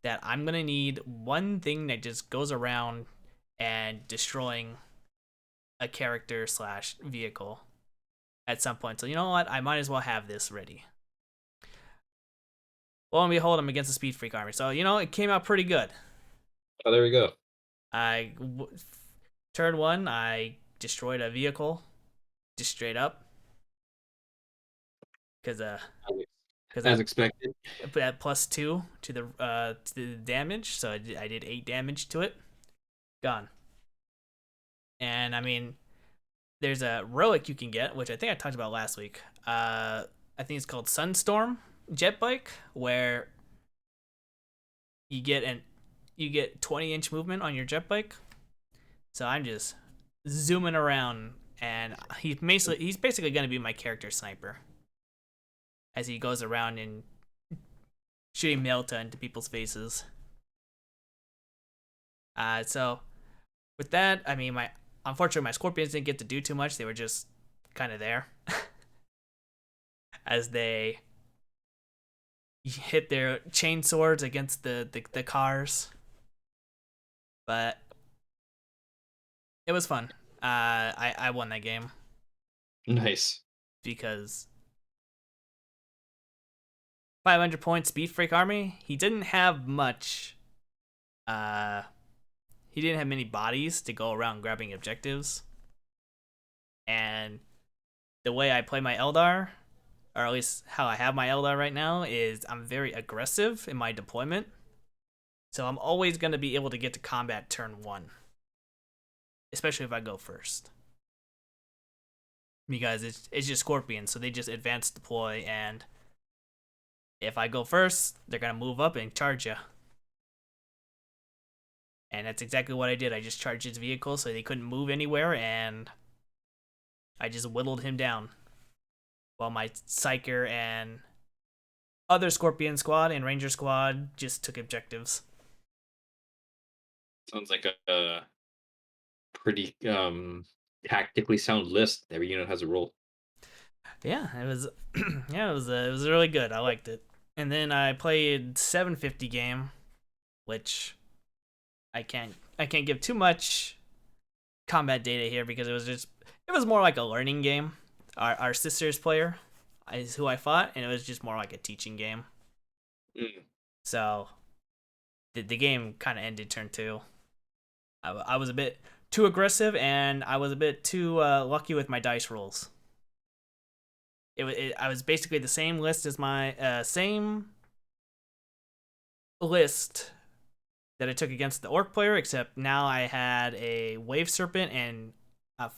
that I'm gonna need one thing that just goes around and destroying a character slash vehicle at some point. So you know what? I might as well have this ready. lo and behold, I'm against the Speed Freak army. So it came out pretty good. Oh, there we go. I turn one, I destroyed a vehicle, just straight up, because because As I expected. put at +2 to the damage, so I did 8 damage to it. Gone. And I mean, there's a relic you can get, which I think I talked about last week. I think it's called Sunstorm Jet Bike, where you get 20-inch movement on your jet bike. So I'm just zooming around, and he's basically going to be my character sniper as he goes around and shooting Melta into people's faces. So with that, I mean, unfortunately my scorpions didn't get to do too much. They were just kind of there as they hit their chain swords against the cars. But it was fun. I won that game Nice. because 500 points Speed Freak army. He didn't have much. He didn't have many bodies to go around grabbing objectives. And the way I play my Eldar, or at least how I have my Eldar right now, is I'm very aggressive in my deployment. So I'm always going to be able to get to combat turn 1. Especially if I go first. Because it's just Scorpions, so they just advance deploy, and if I go first, they're going to move up and charge you. And that's exactly what I did. I just charged his vehicle so they couldn't move anywhere, and I just whittled him down. While my Psyker and other Scorpion squad and Ranger squad just took objectives. Sounds like a pretty tactically sound list. Every unit has a role. Yeah, it was yeah, it was really good. I liked it. And then I played 750 game, which I can't give too much combat data here because it was more like a learning game. Our sister's player is who I fought, and it was just more like a teaching game. Mm. So the game kind of ended turn 2. I was a bit too aggressive, and I was a bit too lucky with my dice rolls. I was basically the same list as my same list that I took against the orc player, except now I had a wave serpent and a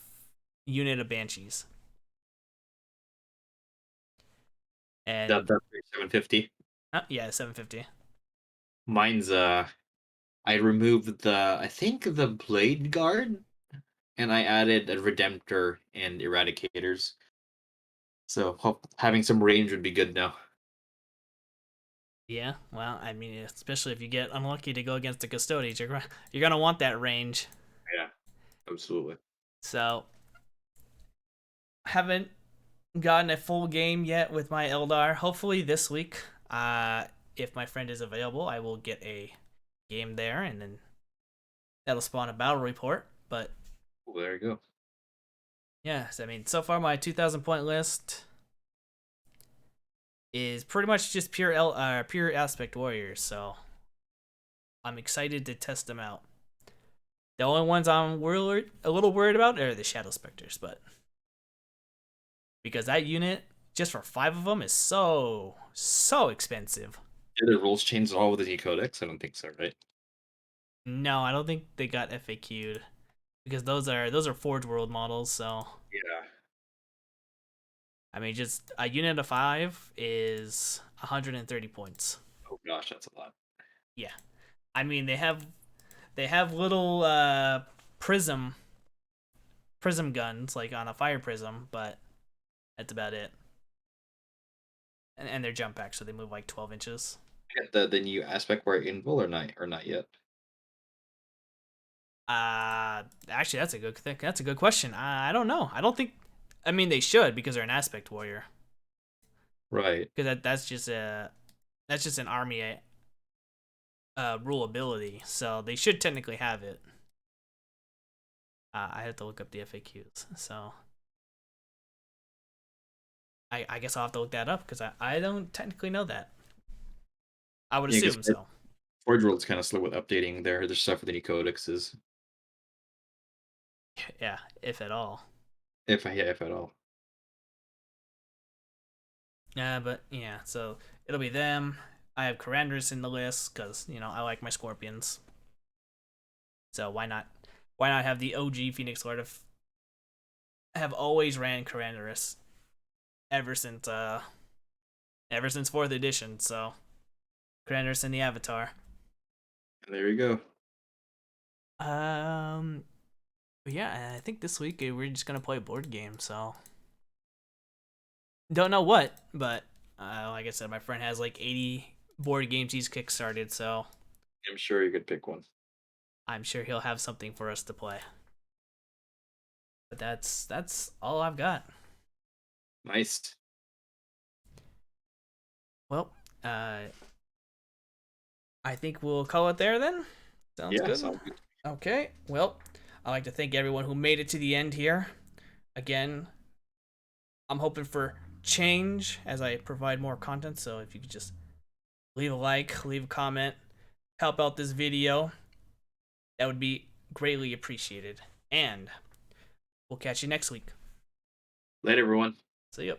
unit of banshees. And That's 750. yeah, 750. Mine's I removed I think the blade guard, and I added a redemptor and eradicators. So having some range would be good now. Yeah, well, I mean, especially if you get unlucky to go against the custodians, you're gonna want that range. Yeah, absolutely. So, haven't gotten a full game yet with my Eldar. Hopefully this week, if my friend is available, I will get a game there, and then that'll spawn a battle report. But Well, there you go. yes, I mean, so far my 2,000 point list is pretty much just pure aspect warriors. So I'm excited to test them out. The only ones I'm a little worried about are the Shadow Specters, but because that unit just for 5 of them is so expensive. Did the rules change at all with the new codex? I don't think so, right? No, I don't think they got FAQ'd because those are Forge World models. So Yeah. I mean, just a unit of 5 is 130 points. Oh gosh, that's a lot. Yeah, I mean they have little prism guns like on a fire prism, but that's about it. And they're jump pack, so they move like 12 inches. Get the new aspect where invul or not yet. Actually, that's a good thing. That's a good question. I don't know. I don't think. I mean, they should because they're an aspect warrior. Right. Because that's just an army rule ability. So they should technically have it. I have to look up the FAQs. So I guess I'll have to look that up because I don't technically know that. I would Yeah, because assume so. Forge World's kind of slow with updating their stuff with any codexes, Yeah, if at all. if at all. Yeah, but yeah, so it'll be them. I have Corandris in the list because I like my scorpions. So why not? Why not have the OG Phoenix Lord? Have always ran Corandris ever since fourth edition. So Corandris in the Avatar. And there you go. Um, but yeah, I think this week we're just gonna play a board game. So don't know what, but like I said, my friend has like 80 board games he's kickstarted. So I'm sure you could pick one. I'm sure he'll have something for us to play. But that's all I've got. Nice. Well, uh, I think we'll call it there then. Sounds Yeah, good. sounds good. Okay. Well, I'd like to thank everyone who made it to the end here. Again, I'm hoping for change as I provide more content. So if you could just leave a like, leave a comment, help out this video, that would be greatly appreciated. And we'll catch you next week. Later, everyone. See ya.